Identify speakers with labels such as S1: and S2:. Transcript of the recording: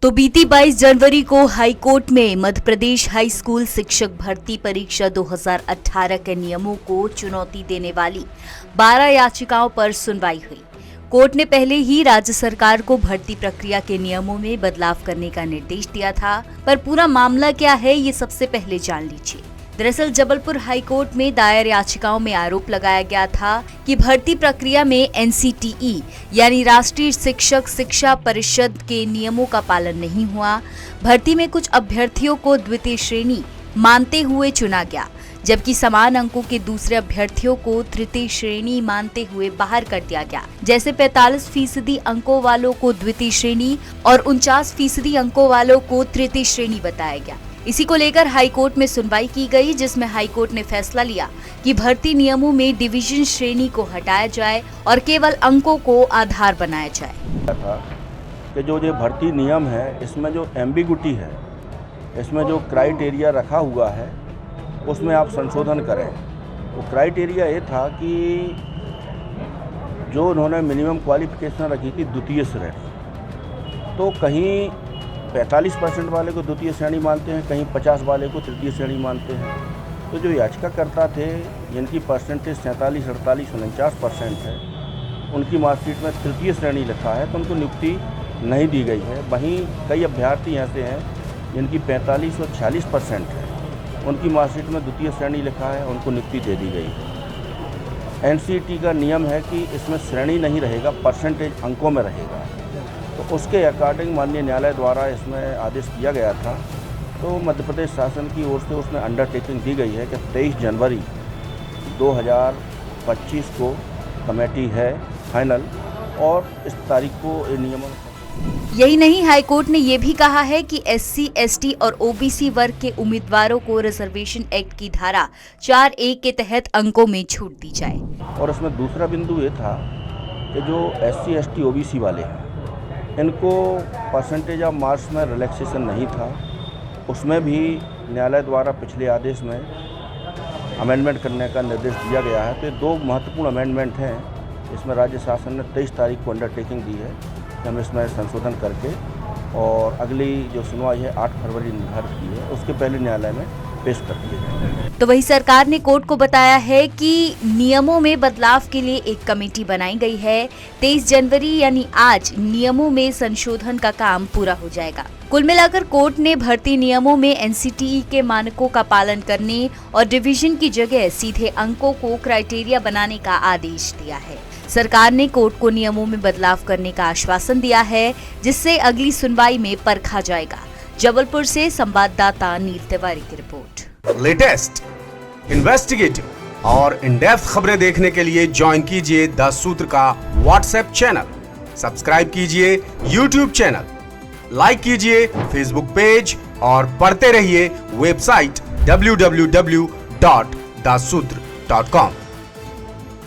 S1: तो बीती 22 जनवरी को हाई कोर्ट में मध्य प्रदेश हाई स्कूल शिक्षक भर्ती परीक्षा 2018 के नियमों को चुनौती देने वाली 12 याचिकाओं पर सुनवाई हुई। कोर्ट ने पहले ही राज्य सरकार को भर्ती प्रक्रिया के नियमों में बदलाव करने का निर्देश दिया था, पर पूरा मामला क्या है ये सबसे पहले जान लीजिए। दरअसल जबलपुर हाई कोर्ट में दायर याचिकाओं में आरोप लगाया गया था कि भर्ती प्रक्रिया में NCTE यानी राष्ट्रीय शिक्षक शिक्षा परिषद के नियमों का पालन नहीं हुआ। भर्ती में कुछ अभ्यर्थियों को द्वितीय श्रेणी मानते हुए चुना गया, जबकि समान अंकों के दूसरे अभ्यर्थियों को तृतीय श्रेणी मानते हुए बाहर कर दिया गया। जैसे 45% अंकों वालों को द्वितीय श्रेणी और 49% अंकों वालों को तृतीय श्रेणी बताया गया। इसी को लेकर हाई कोर्ट में सुनवाई की गई, जिसमें हाई कोर्ट ने फैसला लिया कि भर्ती नियमों में डिवीजन श्रेणी को हटाया जाए और केवल अंकों को आधार बनाया जाए।
S2: कि जो ये भर्ती नियम है इसमें जो एम्बिगुटी है, इसमें जो क्राइटेरिया रखा हुआ है उसमें आप संशोधन करें। वो क्राइटेरिया ये था कि जो उन्होंने मिनिमम क्वालिफिकेशन रखी थी द्वितीय श्रेणी, तो कहीं 45% वाले को द्वितीय श्रेणी मानते हैं, कहीं 50 वाले को तृतीय श्रेणी मानते हैं। तो जो याचिकाकर्ता थे जिनकी परसेंटेज 47, 48, 49% है, उनकी मार्कशीट में तृतीय श्रेणी लिखा है, तो उनको नियुक्ति नहीं दी गई है। वहीं कई अभ्यर्थी ऐसे हैं जिनकी 45 और 46% है, उनकी मार्कशीट में द्वितीय श्रेणी लिखा है, उनको नियुक्ति दे दी गई है। NCT का नियम है कि इसमें श्रेणी नहीं रहेगा, परसेंटेज अंकों में रहेगा। तो उसके अकॉर्डिंग माननीय न्यायालय द्वारा इसमें आदेश दिया गया था। तो मध्य प्रदेश शासन की ओर से उसमें अंडरटेकिंग दी गई है कि 23 जनवरी 2025 को कमेटी है फाइनल, और इस तारीख को नियमों।
S1: यही नहीं, हाई कोर्ट ने ये भी कहा है कि SC, ST और OBC वर्ग के उम्मीदवारों को रिजर्वेशन एक्ट की धारा 4A के तहत अंकों में छूट दी जाए।
S2: और इसमें दूसरा बिंदु ये था कि जो SC, ST, OBC वाले हैं, इनको परसेंटेज ऑफ मार्क्स में रिलैक्सेशन नहीं था। उसमें भी न्यायालय द्वारा पिछले आदेश में अमेंडमेंट करने का निर्देश दिया गया है। तो ये दो महत्वपूर्ण अमेंडमेंट हैं। इसमें राज्य शासन ने 23 तारीख को अंडरटेकिंग दी है कि हम इसमें संशोधन करके और अगली जो सुनवाई है 8 फरवरी निर्धारित की है, उसके पहले न्यायालय में पेश कर दिए जाएंगे।
S1: तो वही सरकार ने कोर्ट को बताया है कि नियमों में बदलाव के लिए एक कमेटी बनाई गई है। 23 जनवरी यानी आज नियमों में संशोधन का काम पूरा हो जाएगा। कुल मिलाकर कोर्ट ने भर्ती नियमों में NCTE के मानकों का पालन करने और डिवीजन की जगह सीधे अंकों को क्राइटेरिया बनाने का आदेश दिया है। सरकार ने कोर्ट को नियमों में बदलाव करने का आश्वासन दिया है, जिससे अगली सुनवाई में परखा जाएगा। जबलपुर से संवाददाता नील तिवारी की रिपोर्ट।
S3: लेटेस्ट, इन्वेस्टिगेटिव और इन डेप्थ खबरें देखने के लिए ज्वाइन कीजिए द सूत्र का व्हाट्सएप चैनल, सब्सक्राइब कीजिए YouTube चैनल, लाइक कीजिए Facebook पेज और पढ़ते रहिए वेबसाइट www.daसूत्र.com।